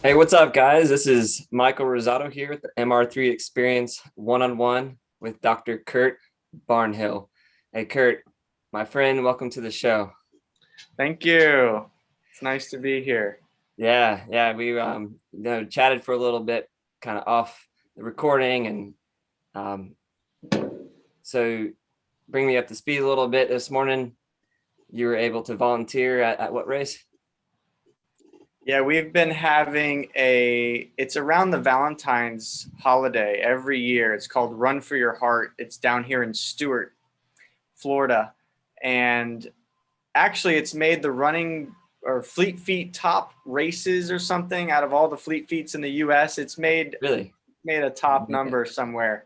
Hey, what's up, guys? This is Michael Rosado here with the MR3 Experience one-on-one with Dr. Kurt Barnhill. Hey, Kurt, my friend, welcome to the show. Thank you. It's nice to be here. Yeah, we chatted for a little bit, kind of off the recording, and um, so bring me up to speed a little bit. This morning, you were able to volunteer at what race? Yeah, we've been having it's around the Valentine's holiday every year. It's called Run for Your Heart. It's down here in Stuart, Florida. And actually, it's made the running or Fleet Feet top races or something out of all the Fleet Feets in the US. It's Really? made a top Okay. number somewhere.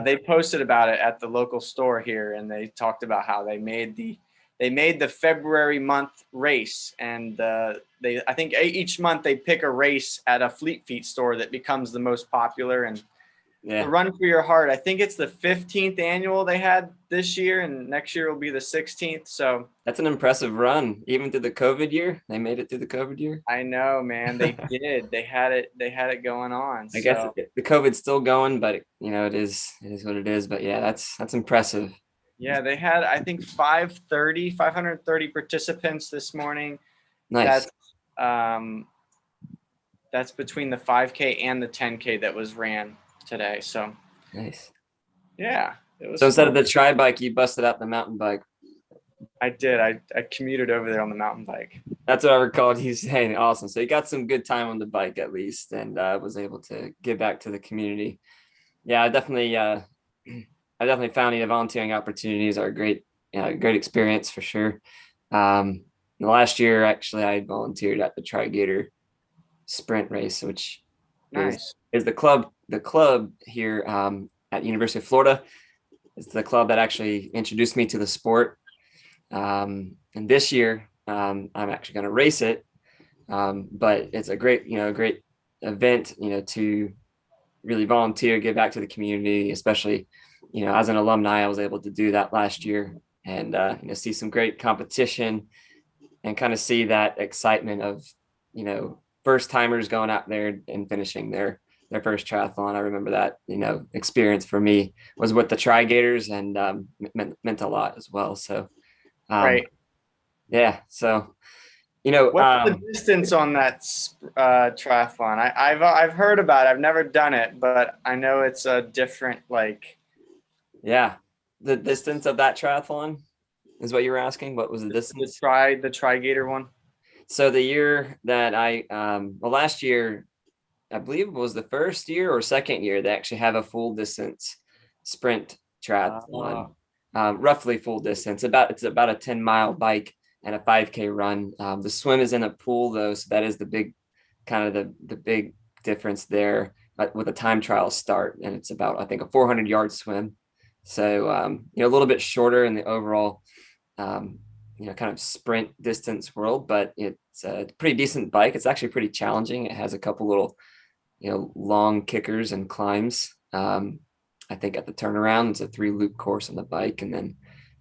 They posted about it at the local store here, and they talked about how they made the February month race, and they I think each month they pick a race at a Fleet Feet store that becomes the most popular. And the Yeah, Run for Your Heart, I think it's the 15th annual they had this year, and next year will be the 16th. So that's an impressive run, even through the COVID year. They made it through the COVID year. I know, man, they did. They had it going on. I guess So the COVID's still going, but it is what it is. But yeah, that's impressive. yeah, they had, I think, 530 participants this morning. Nice, That's um, that's between the 5K and the 10K that was ran today. So nice. yeah, it was So instead of fun. the tri bike, you busted out the mountain bike. I did. I commuted over there on the mountain bike. That's what I recalled you saying. Awesome. So you got some good time on the bike at least, and was able to give back to the community. Yeah, I definitely found the volunteering opportunities are a great experience for sure. The last year, actually, I volunteered at the Tri-Gator sprint race, which is Nice. is the club here at University of Florida. It's the club that actually introduced me to the sport. And this year, I'm actually going to race it. But it's a great event, to really volunteer, give back to the community, especially, as an alumni, I was able to do that last year and, see some great competition and kind of see that excitement of, first timers going out there and finishing their first triathlon. I remember that, experience for me was with the Tri-Gators and meant a lot as well. So, um, Right. yeah, so, What's the distance on that triathlon? I've heard about it. I've never done it, but I know it's a different like yeah, the distance of that triathlon is what you were asking. What was the the distance? Tri-Gator one. So the year that last year, I believe it was the first year or second year, they actually have a full distance sprint Uh, triathlon, roughly full distance. It's about a 10-mile bike and a 5K run. The swim is in a pool though, so that is the big kind of the big difference there. With a time trial start, and it's about, I think, a 400-yard swim. So a little bit shorter in the overall um, kind of sprint distance world, but it's a pretty decent bike. It's actually pretty challenging. It has a couple little, long kickers and climbs. I think at the turnaround, it's a 3-loop course on the bike, and then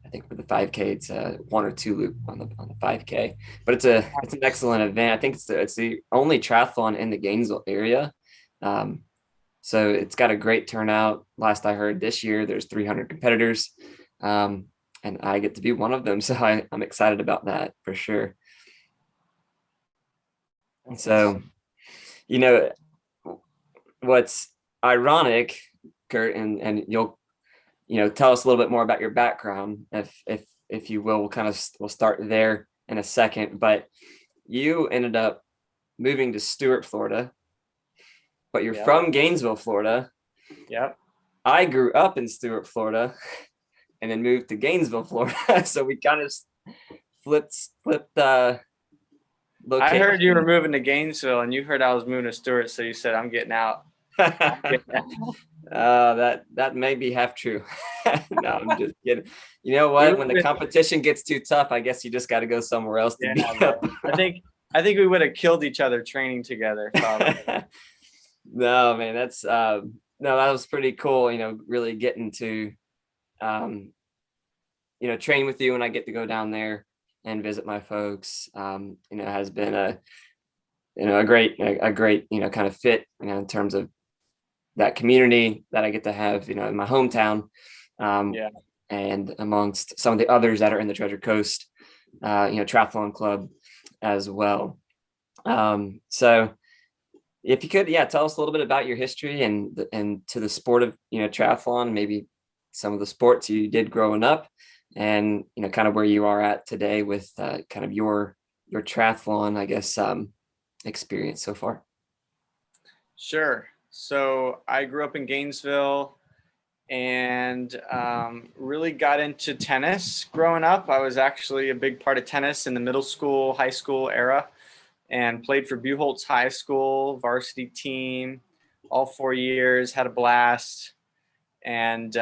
I think for the 5K, it's a 1 or 2 loop on the 5K. But it's an excellent event. I think it's the only triathlon in the Gainesville area. Um, so it's got a great turnout. Last I heard, this year there's 300 competitors, um, and I get to be one of them. So I'm excited about that for sure. that's So, awesome. you know, what's ironic, Kurt, and you'll, tell us a little bit more about your background, if you will. We'll start there in a second. But you ended up moving to Stuart, Florida, but you're Yep. from Gainesville, Florida. Yep. I grew up in Stuart, Florida, and then moved to Gainesville, Florida. So we kind of flipped I heard you were location. moving to Gainesville, and you heard I was moving to Stewart, so you said, "I'm getting out." I'm getting out. That may be half true. No, I'm just kidding. You know We what? would When have the been, competition gets too tough, I guess you just got to go somewhere else to yeah, beat up. man. I think we would have killed each other training together, probably. No, man, no, that was pretty cool. Really getting to um, train with you when I get to go down there and visit my folks. Has been a great, kind of fit, in terms of that community that I get to have, in my hometown, um, Yeah. and amongst some of the others that are in the Treasure Coast, triathlon club as well. So if you could, yeah, tell us a little bit about your history and to the sport of, triathlon, maybe some of the sports you did growing up, and, kind of where you are at today with kind of your triathlon, I guess, experience so far. Sure. So I grew up in Gainesville and really got into tennis growing up. I was actually a big part of tennis in the middle school, high school era, and played for Buchholz High School varsity team all 4 years, had a blast, and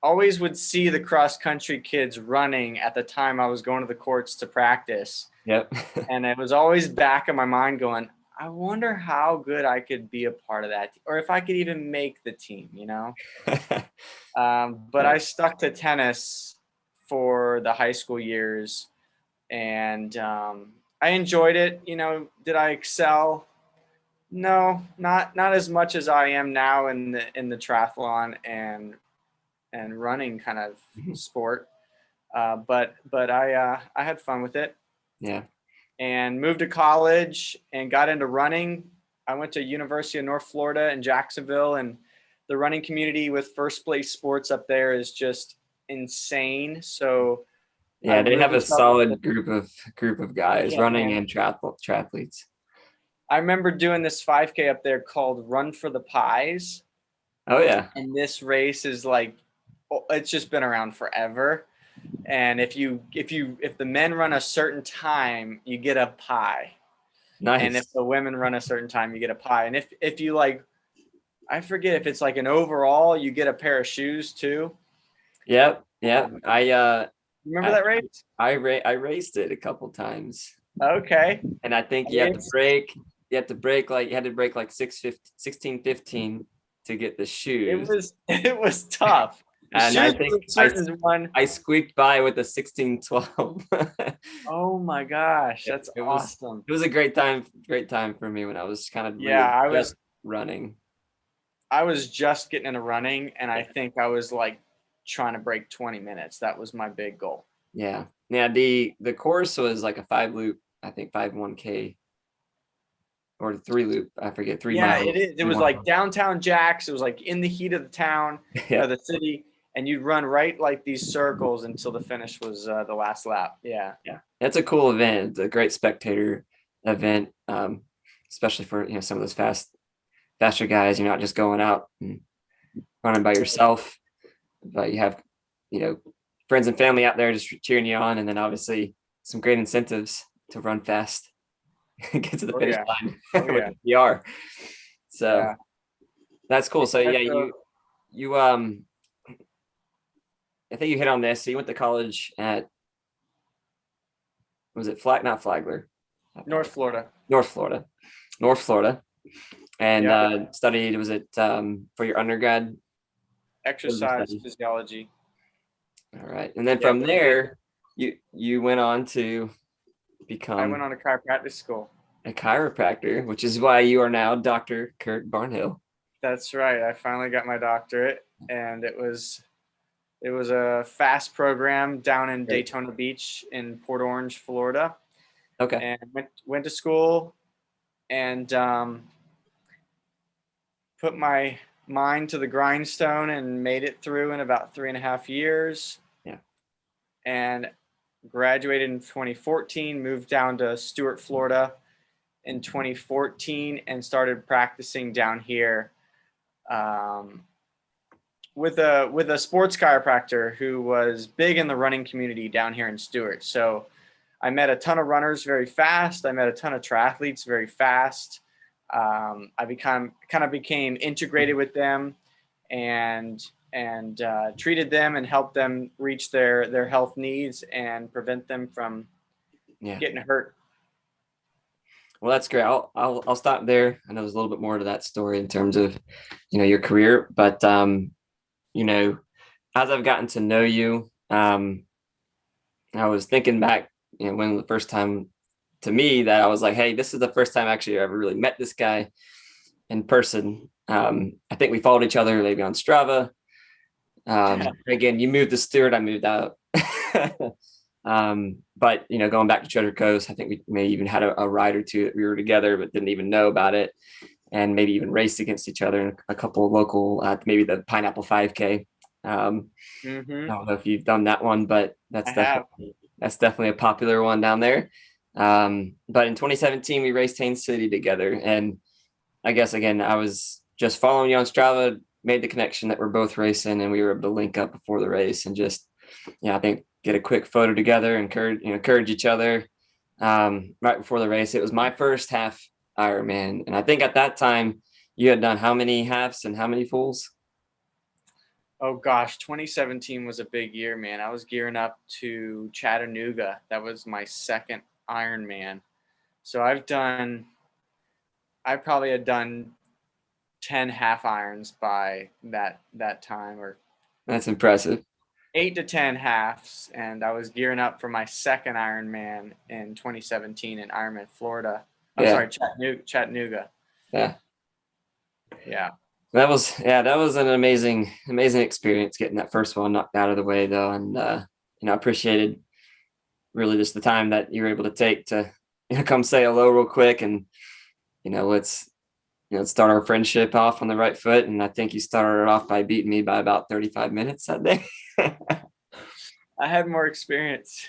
always would see the cross country kids running at the time I was going to the courts to practice. Yep. And it was always back in my mind going, I wonder how good I could be a part of that, or if I could even make the team, But Yeah. I stuck to tennis for the high school years, and I enjoyed it. Did I excel? No, not as much as I am now in the triathlon and running kind of Mhm. sport. But I had fun with it, Yeah. and moved to college and got into running. I went to University of North Florida in Jacksonville, and the running community with First Place Sports up there is just insane. So I Yeah, they have really a felt solid group of guys yeah, running man. and triathletes. I remember doing this 5K up there called Run for the Pies. Oh yeah. And this race is like, it's just been around forever. And if the men run a certain time, you get a pie. And if Nice. the women run a certain time, you get a pie. And if you like, I forget if it's like an overall, you get a pair of shoes too. Yep. Yep. Um, remember I that race? I raced it a couple times, Okay. and I think It's you had to break like 16:15 to get the it shoes. was it was tough. The And I shoes think was a certain one. I squeaked by with a 16:12. Oh my gosh, It, that's it was awesome. it was a great time for me when I was kind of Yeah, really I just was running. I was just getting into running, and I think I was like trying to break 20 minutes. That was my big goal. Yeah. Yeah, the course was like a 5 loop, I think 5 1K or 3 loop. I forget, three Yeah, it miles, is. It three was one. like downtown Jacks. It was like in the heat of the town Yeah. or the city, and you'd run right like these circles until the finish was the last lap. Yeah. Yeah. It's a cool event. It's a great spectator event. Especially for, some of those faster guys. You're not just going out and running by yourself, but you have, you know, friends and family out there just cheering you on, and then obviously some great incentives to run fast, get to the Oh finish yeah. line Oh with yeah. the PR. So Yeah. that's cool. So Yeah, yeah, so you I think you hit on this. So you went to college at, was it not Flagler? North Florida. North Florida. North Florida. And Yeah. studied, was it for your undergrad? What did you Exercise study? physiology. All right. And then Yeah, from we did. there, you went on to I went become on a chiropractic school. a chiropractor, which is why you are now Dr. Kurt Barnhill. That's right. I finally got my doctorate, and it was a fast program down in Great. Daytona Beach in Port Orange, Florida, Okay. and went to school and put my mind to the grindstone and made it through in about 3.5 years, Yeah. and graduated in 2014. Moved down to Stuart, Florida, in 2014, and started practicing down here. Um, with a sports chiropractor who was big in the running community down here in Stewart. So I met a ton of runners very fast. I met a ton of triathletes very fast. I became integrated with them, and treated them and helped them reach their health needs and prevent them from Yeah. getting hurt. Well, that's great. I'll stop there. I know there's a little bit more to that story in terms of, your career, but you know, as I've gotten to know you, I was thinking back, when the first time to me that I was like, hey, this is the first time actually I ever really met this guy in person. I think we followed each other maybe on Strava. Again, you moved to Stewart, I moved out. But going back to Treasure Coast, I think we may even had a ride or two that we were together, but didn't even know about it, and maybe even raced against each other in a couple of local, maybe the Pineapple 5K. I don't know if you've done that one, but I have. that's definitely a popular one down there. But in 2017, we raced Haines City together, and I guess again, I was just following you on Strava, made the connection that we're both racing, and we were able to link up before the race and just, I think get a quick photo together, encourage each other. Right before the race, it was my first half Ironman, and I think at that time you had done how many halves and how many fulls? Oh gosh, 2017 was a big year, man. I was gearing up to Chattanooga. That was my second Ironman. So I probably had done 10 half irons by that time, or That's impressive. 8 to 10 halves, and I was gearing up for my second Ironman in 2017 in Ironman, Florida. I'm Yeah, sorry, Chattanooga. yeah. Yeah. That was an amazing experience getting that first one knocked out of the way though, and I appreciated really just the time that you were able to take to come say hello real quick, and let's start our friendship off on the right foot. And I think you started it off by beating me by about 35 minutes that day. I had more experience.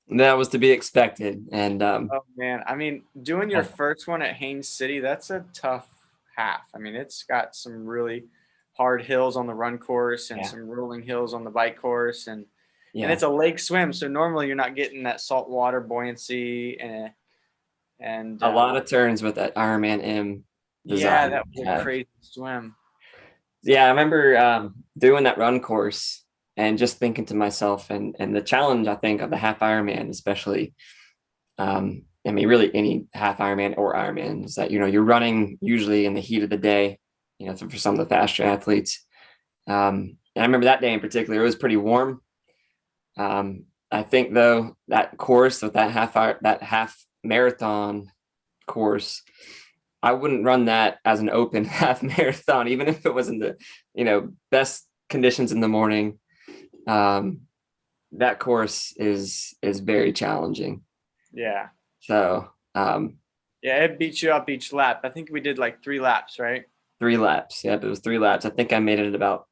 That was to be expected, and Oh man, I mean, doing your first one at Haines City, that's a tough half. I mean, it's got some really hard hills on the run course and yeah, some rolling hills on the bike course, and yeah, it's a lake swim, so normally you're not getting that saltwater buoyancy and a lot of turns with that Ironman M yeah, design that was a have. crazy swim. Yeah, I remember doing that run course and just thinking to myself, and the challenge I think of the half Ironman, especially, I mean, really any half Ironman or Ironman, is that you're running usually in the heat of the day. For some of the faster athletes. And I remember that day in particular, it was pretty warm. I think though that course with that half marathon course, I wouldn't run that as an open half marathon, even if it was in the best conditions in the morning. Um, that course is very challenging. Yeah. So Yeah, it beats you up each lap. I think we did like 3 laps, right? 3 laps. Yep, it was 3 laps. I think I made it at about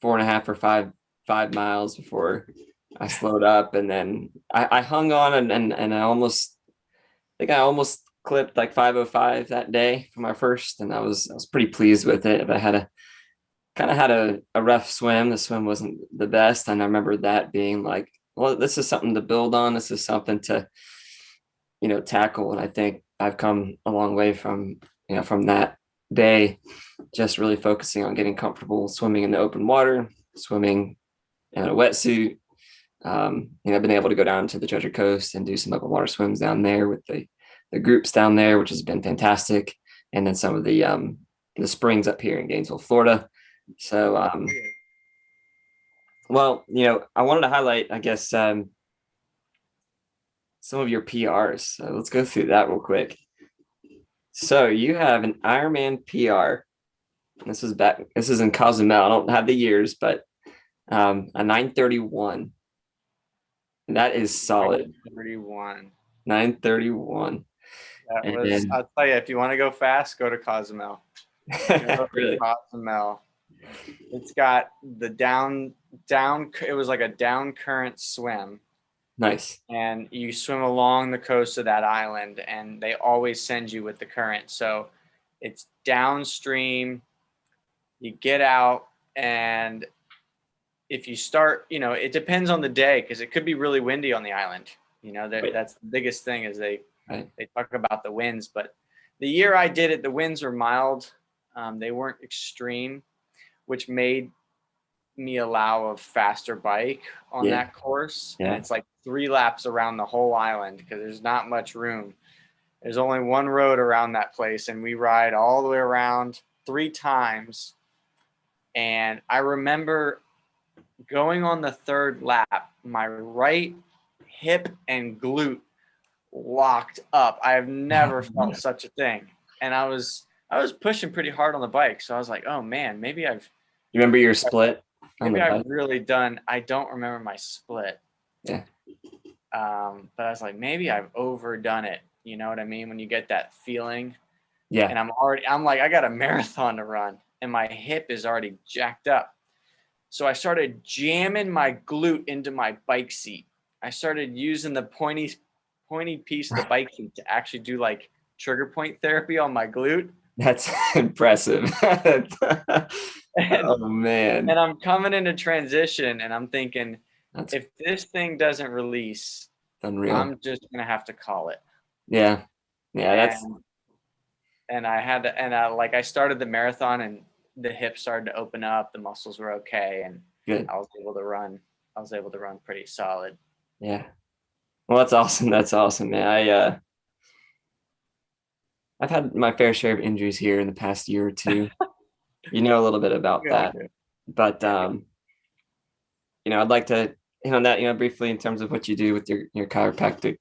4.5 or 5 miles before I slowed up, and then I hung on, and I almost clipped like 5:05 that day for my first, and I was pretty pleased with it. But I had a rough swim. The swim wasn't the best, and I remember that being like, well, this is something to build on. This is something to tackle, and I think I've come a long way from that day, just really focusing on getting comfortable swimming in the open water, swimming in a wetsuit. I've been able to go down to the Treasure Coast and do some open water swims down there with the groups down there, which has been fantastic. And then some of the springs up here in Gainesville, Florida. So, well, I wanted to highlight, I guess, some of your PRs. So let's go through that real quick. So you have an Ironman PR. This is in Cozumel. I don't have the years, but a 9:31. That is solid. 31. 9:31. That was, And I'll tell you, if you want to go fast, go to Cozumel. Go to really Cozumel. It's got the down, it was like a down current swim. nice. And you swim along the coast of that island, and they always send you with the current. So it's downstream. You get out, and if you start, it depends on the day because it could be really windy on the island. Right. That's the biggest thing is they Right. talk about the winds. But the year I did it, the winds were mild. They weren't extreme, which made me allow a faster bike on Yeah. that course. And Yeah. it's like 3 laps around the whole island because there's not much room. There's only one road around that place, and we ride all the way around 3 times. And I remember going on the third lap, my right hip and glute locked up. I have never felt such a thing. And I was pushing pretty hard on the bike. So I was like, oh man, You remember your split on the maybe I've bike? really done, I don't remember my split. Yeah. But I was like, maybe I've overdone it. You know what I mean? When you get that feeling Yeah. and I'm like, I got a marathon to run and my hip is already jacked up. So I started jamming my glute into my bike seat. I started using the pointy piece of the bike seat to actually do like trigger point therapy on my glute. That's impressive. And, Oh man. and I'm coming into transition and I'm thinking, That's if this thing doesn't release, unreal. I'm just gonna have to call it. Yeah. Yeah, that's And I had to, and I started the marathon and the hips started to open up, the muscles were okay, and good. I was able to run. I was able to run pretty solid. Yeah. Well, that's awesome. That's awesome, man. I've had my fair share of injuries here in the past year or two. You know a little bit about We all that. do. But Yeah. I'd like to hit on that, briefly in terms of what you do with your chiropractic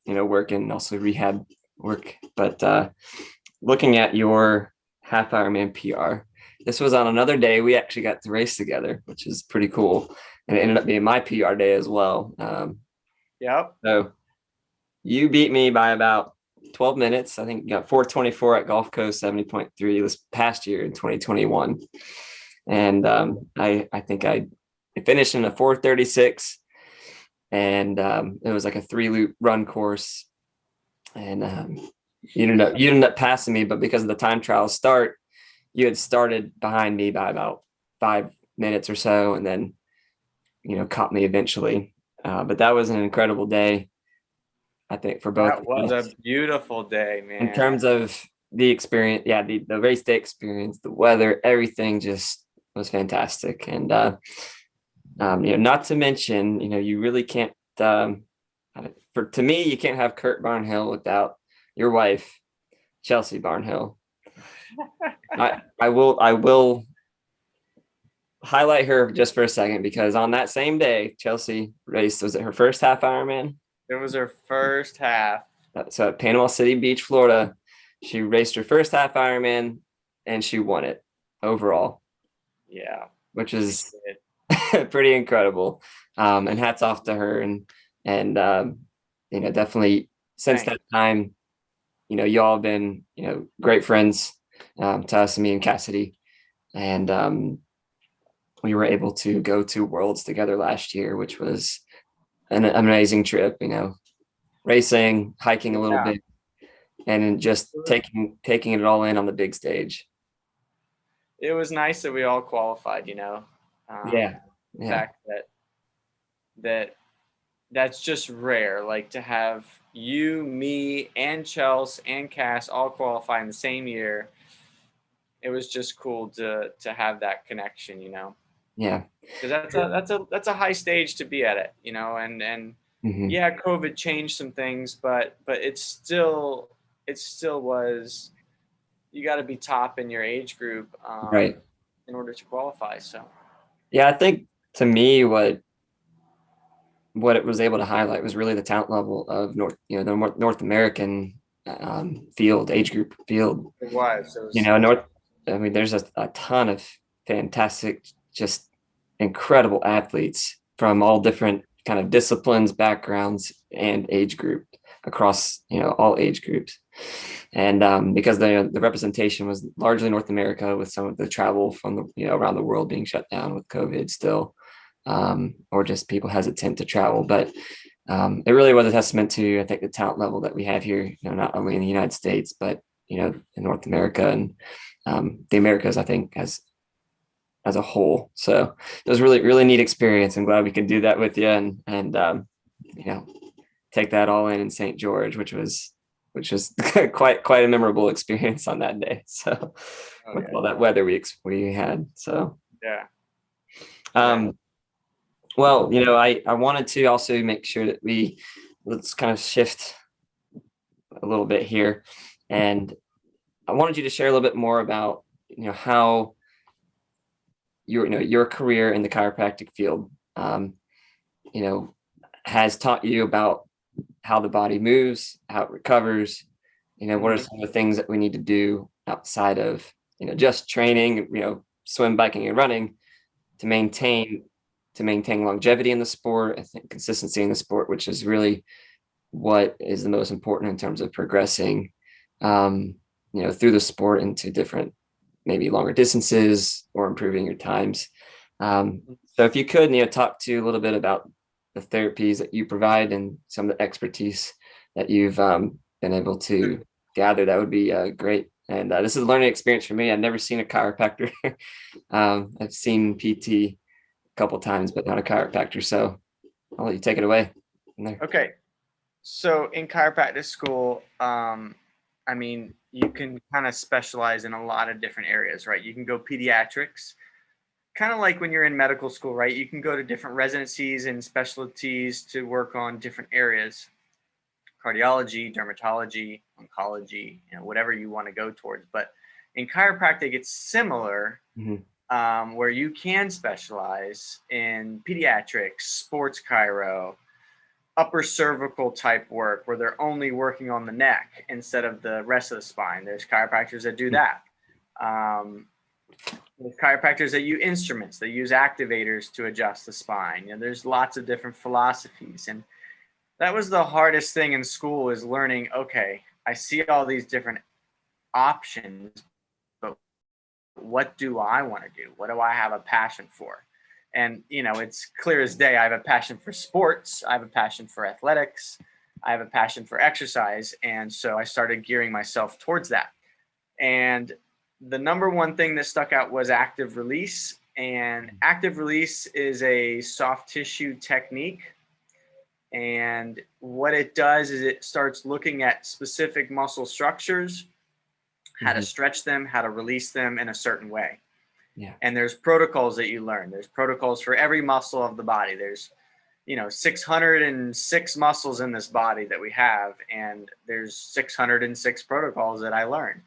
work and also rehab work. But looking at your half Ironman PR, this was on another day we actually got to race together, which is pretty cool. And it ended up being my PR day as well. Yep. So you beat me by about 12 minutes. I think you got 4:24 at Gulf Coast, 70.3 this past year in 2021. And I think I finished in a 4:36, and it was like a 3-loop run course. And you ended up passing me, but because of the time trial start, you had started behind me by about 5 minutes or so, and then caught me eventually. But that was an incredible day, I think, for both That of was a us beautiful day, in man. terms of the experience. Yeah, the race day experience, the weather, everything just was fantastic. And not to mention, you really can't. To me, you can't have Kurt Barnhill without your wife, Chelsea Barnhill. I will highlight her just for a second, because on that same day, Chelsea raced. Was it her first half Ironman? It was her first half. So at Panama City Beach, Florida, she raced her first half Ironman and she won it overall, Yeah, which she is did. pretty incredible. And hats off to her. And definitely since Thanks. that time, y'all have been, great friends to us, me and Cassidy. And we were able to go to Worlds together last year, which was an amazing trip, racing, hiking a little Yeah. bit, and just taking it all in on the big stage. It was nice that we all qualified, Yeah. the Yeah. fact that that's just rare. Like to have you, me, and Chelsea and Cass all qualify in the same year. It was just cool to have that connection, Yeah. because that's a high stage to be at it, and Hmm. yeah, COVID changed some things, but it still was, you got to be top in your age group Right. in order to qualify. So Yeah. I think to me, what it was able to highlight was really the talent level of the North American age group field. it was. It was. North. I mean, there's a ton of fantastic, just incredible athletes from all different kind of disciplines, backgrounds, and age group across all age groups. And because the representation was largely North America, with some of the travel from the around the world being shut down with COVID still, or just people hesitant to travel, but it really was a testament to, I think, the talent level that we have here, not only in the United States, but in North America and the Americas, I think, as a whole. So it was really, really neat experience. I'm glad we could do that with you, and take that all in St. George, which was quite a memorable experience on that day. So Oh with yeah. all that weather we had. So Yeah. Yeah. um, well, I wanted to also make sure that let's kind of shift a little bit here, and I wanted you to share a little bit more about how your career in the chiropractic field, um, has taught you about how the body moves, how it recovers, what are Mhm. some of the things that we need to do outside of, just training, swim, biking, and running to maintain longevity in the sport. I think consistency in the sport, which is really what is the most important in terms of progressing, through the sport into different, maybe longer distances or improving your times. So if you could, talk to a little bit about the therapies that you provide and some of the expertise that you've been able to gather, that would be great. And this is a learning experience for me. I've never seen a chiropractor. I've seen PT a couple times, but not a chiropractor. So I'll let you take it away from there. Okay. So in chiropractic school, I mean, you can kind of specialize in a lot of different areas, right? You can go pediatrics, kind of like when you're in medical school, right? You can go to different residencies and specialties to work on different areas, cardiology, dermatology, oncology, whatever you want to go towards. But in chiropractic, it's similar, Mhm. where you can specialize in pediatrics, sports chiro, upper cervical type work where they're only working on the neck instead of the rest of the spine. There's chiropractors that do that. There's chiropractors that use instruments, they use activators to adjust the spine. There's lots of different philosophies. And that was the hardest thing in school, is learning, okay, I see all these different options, but what do I want to do? What do I have a passion for? And, it's clear as day. I have a passion for sports. I have a passion for athletics. I have a passion for exercise. And so I started gearing myself towards that. And the number one thing that stuck out was active release. And active release is a soft tissue technique. And what it does is it starts looking at specific muscle structures, how to Mhm. stretch them, how to release them in a certain way. Yeah. And there's protocols that you learn. There's protocols for every muscle of the body. There's 606 muscles in this body that we have, and there's 606 protocols that I learned.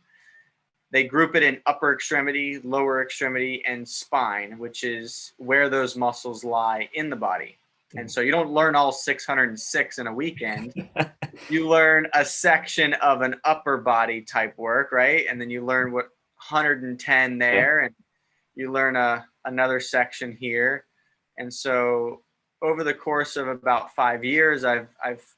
They group it in upper extremity, lower extremity, and spine, which is where those muscles lie in the body. And so you don't learn all 606 in a weekend. You learn a section of an upper body type work, right? And then you learn what 110 Yeah. there, and you learn another section here. And so over the course of about 5 years, I've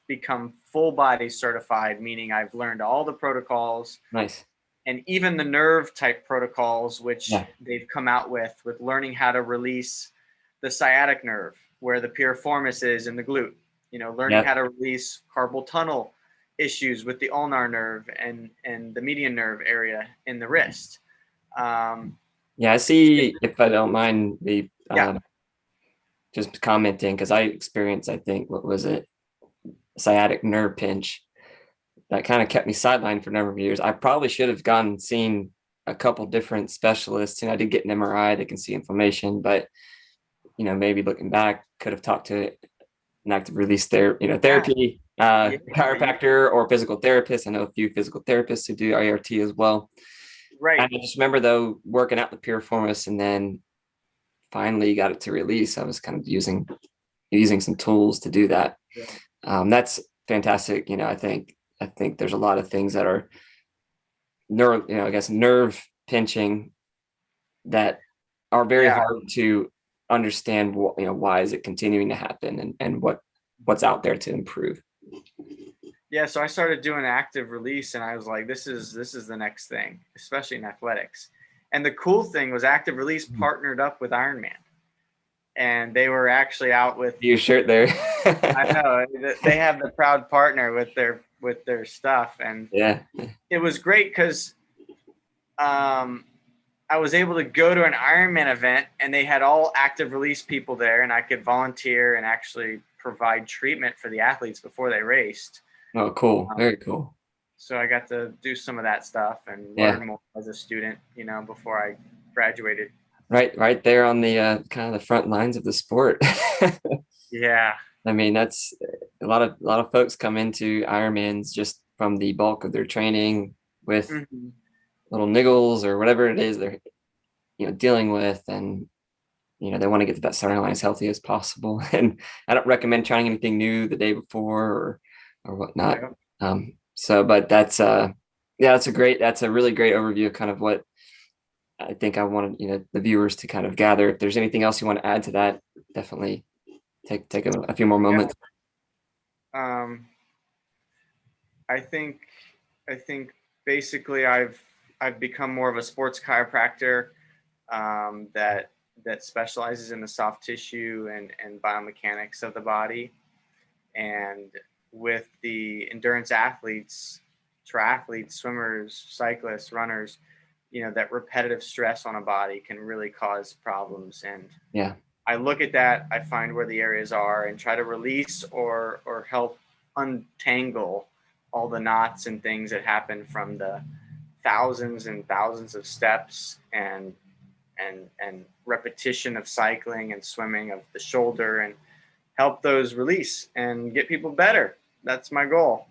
become full body certified, meaning I've learned all the protocols Nice. and even the nerve type protocols, which Yeah. they've come out with learning how to release the sciatic nerve where the piriformis is in the glute, learning Yeah. how to release carpal tunnel issues with the ulnar nerve and the median nerve area in the wrist. Yeah. I see, if I don't mind the Yeah. just commenting, because I experienced, I think, what was it? Sciatic nerve pinch that kind of kept me sidelined for a number of years. I probably should have gone and seen a couple different specialists, and I did get an MRI that can see inflammation, but maybe looking back, could have talked to an active release Yeah. therapy Yeah. chiropractor or physical therapist. I know a few physical therapists who do IRT as well. And Right. I just remember, though, working out the piriformis, and then finally got it to release. I was kind of using some tools to do that. Yeah. That's fantastic. I think there's a lot of things that are I guess nerve pinching that are very Yeah. hard to understand. Why is it continuing to happen, and what's out there to improve. Yeah. So I started doing active release, and I was like, this is the next thing, especially in athletics. And the cool thing was active release partnered up with Ironman, and they were actually out with. Your shirt there. I know they have the proud partner with their stuff, and Yeah. it was great because I was able to go to an Ironman event, and they had all active release people there, and I could volunteer and actually provide treatment for the athletes before they raced. Oh, cool. Very cool. So I got to do some of that stuff and Yeah. learn more as a student, before I graduated. Right there on the kind of the front lines of the sport. Yeah. I mean, that's a lot of folks come into Ironmans just from the bulk of their training with Mm-hmm. little niggles or whatever it is they're dealing with, and they want to get to that starting line as healthy as possible. And I don't recommend trying anything new the day before, or whatnot. Yeah. But yeah, that's a really great overview of kind of what I think I wanted, the viewers to kind of gather. If there's anything else you want to add to that, definitely take a few more Yeah. moments. Um, I think I think basically I've become more of a sports chiropractor that specializes in the soft tissue and biomechanics of the body. And with the endurance athletes, triathletes, swimmers, cyclists, runners, that repetitive stress on a body can really cause problems. And Yeah. I look at that, I find where the areas are and try to release or help untangle all the knots and things that happen from the thousands and thousands of steps and repetition of cycling and swimming of the shoulder, and help those release and get people better. That's my goal.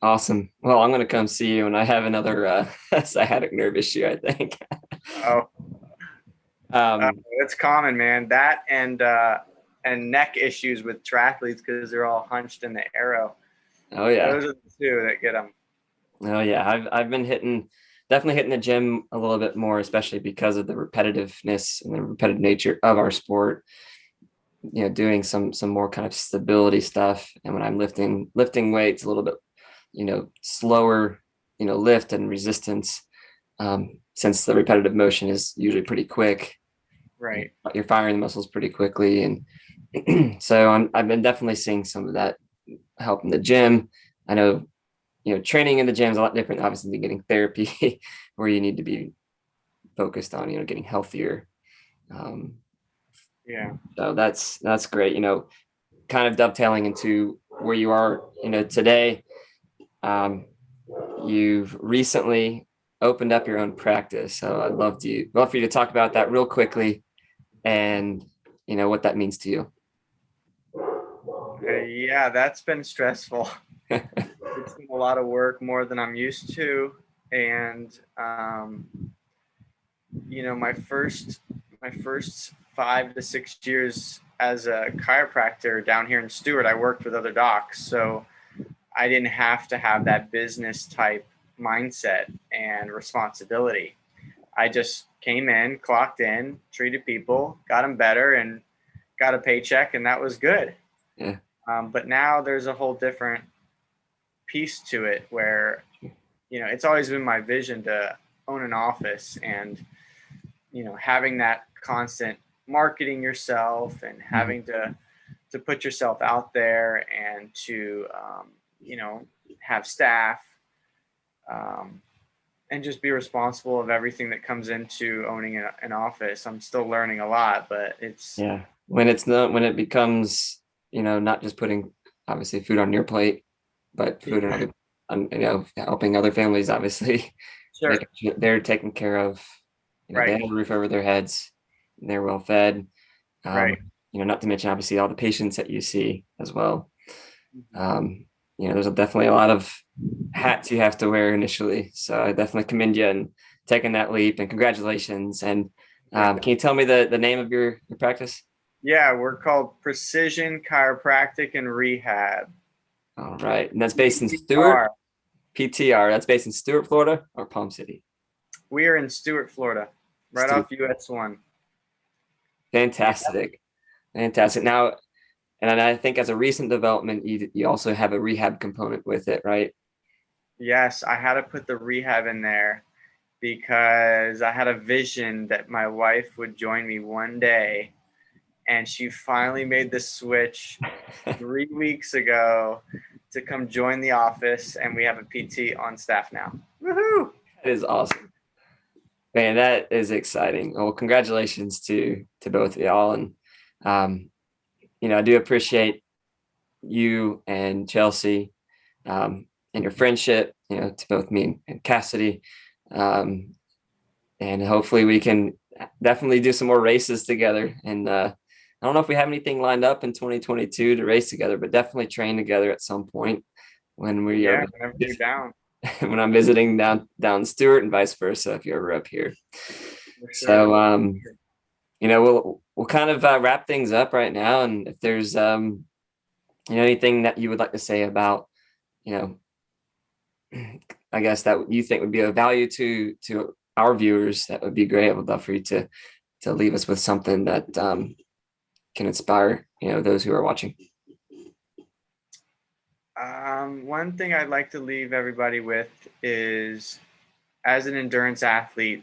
Awesome. Well, I'm going to come see you, and I have another sciatic nerve issue, I think. Oh, um, it's common, man. That and neck issues with triathletes because they're all hunched in the arrow. oh yeah. Those are the two that get them. Oh yeah. I've been definitely hitting the gym a little bit more, especially because of the repetitiveness and the repetitive nature of our sport. Doing some more kind of stability stuff. And when I'm lifting weights, a little bit, slower, lift and resistance, since the repetitive motion is usually pretty quick. Right. You're firing the muscles pretty quickly. And so I've been definitely seeing some of that help in the gym. I know, training in the gym is a lot different, obviously, than getting therapy where you need to be focused on, getting healthier. Um, Yeah. so that's great. Kind of dovetailing into where you are, today. Um, you've recently opened up your own practice. So I'd love for you to talk about that real quickly and, what that means to you. Yeah, that's been stressful. It's been a lot of work, more than I'm used to, and my first 5 to 6 years as a chiropractor down here in Stewart, I worked with other docs, so I didn't have to have that business type mindset and responsibility. I just came in, clocked in, treated people, got them better, and got a paycheck, and that was good. Yeah. But now there's a whole different piece to it where, it's always been my vision to own an office, and, having that constant marketing yourself and having to put yourself out there and to, have staff, and just be responsible of everything that comes into owning an office. I'm still learning a lot, but it's, Yeah. When it becomes, not just putting obviously food on your plate, but food helping other families, obviously, sure. making sure they're taken care of, they Right. have a roof over their heads, and they're well fed. Um, Right. Not to mention obviously all the patients that you see as well. Mhm. There's definitely a lot of hats you have to wear initially. So I definitely commend you and taking that leap, and congratulations. And Yeah. can you tell me the name of your practice? Yeah, we're called Precision Chiropractic and Rehab. All right. And that's based in Stewart, PTR. PTR. That's based in Stewart, Florida, or Palm City? We are in Stewart, Florida, right Stewart. off US 1. Yeah. Fantastic. Fantastic. Now, and I think as a recent development, you also have a rehab component with it, right? Yes, I had to put the rehab in there because I had a vision that my wife would join me one day, and she finally made the switch 3 weeks ago to come join the office, and we have a PT on staff now. Woohoo! That is awesome. Man, that is exciting. Well, congratulations to both of y'all. And I do appreciate you and Chelsea, and your friendship, to both me and Cassidy. Um, and hopefully we can definitely do some more races together. And I don't know if we have anything lined up in 2022 to race together, but definitely train together at some point when we Yeah, are whenever you're down. when I'm visiting down Stewart and vice versa if you're ever up here. For sure. So we'll kind of wrap things up right now, and if there's anything that you would like to say about you know, I guess that you think would be of value to our viewers, that would be great. I would love for you to leave us with something that can inspire, those who are watching. One thing I'd like to leave everybody with is, as an endurance athlete,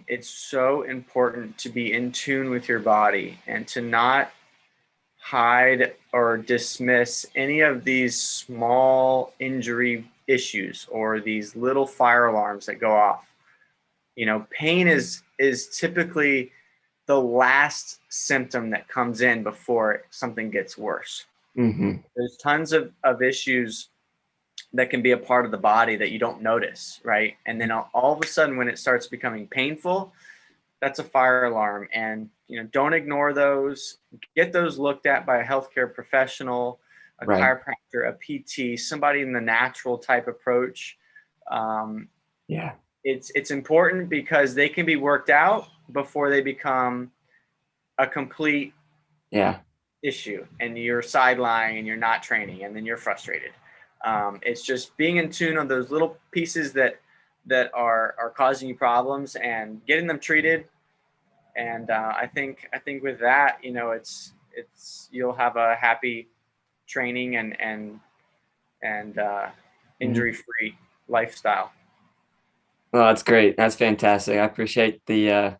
it's so important to be in tune with your body and to not hide or dismiss any of these small injury issues or these little fire alarms that go off. Pain is typically the last symptom that comes in before something gets worse. Mm-hmm. There's tons of issues that can be a part of the body that you don't notice, right? And then all of a sudden, when it starts becoming painful, that's a fire alarm. And don't ignore those. Get those looked at by a healthcare professional, a Right. chiropractor, a PT, somebody in the natural type approach. Yeah. It's important because they can be worked out before they become a complete issue, and you're sidelined and you're not training, and then you're frustrated. It's just being in tune on those little pieces that are causing you problems and getting them treated. And I think with that, it's you'll have a happy training and injury-free lifestyle. Well, that's great. That's fantastic. I appreciate the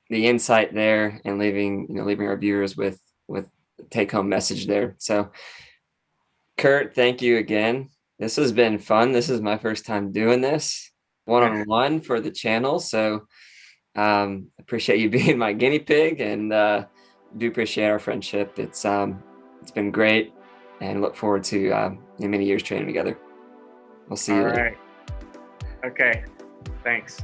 insight there, and leaving our viewers with take home message there. So, Kurt, thank you again. This has been fun. This is my first time doing this one-on-one for the channel. So appreciate you being my guinea pig, and do appreciate our friendship. It's been great, and look forward to many years training together. We'll see you later. All right. Okay. Thanks.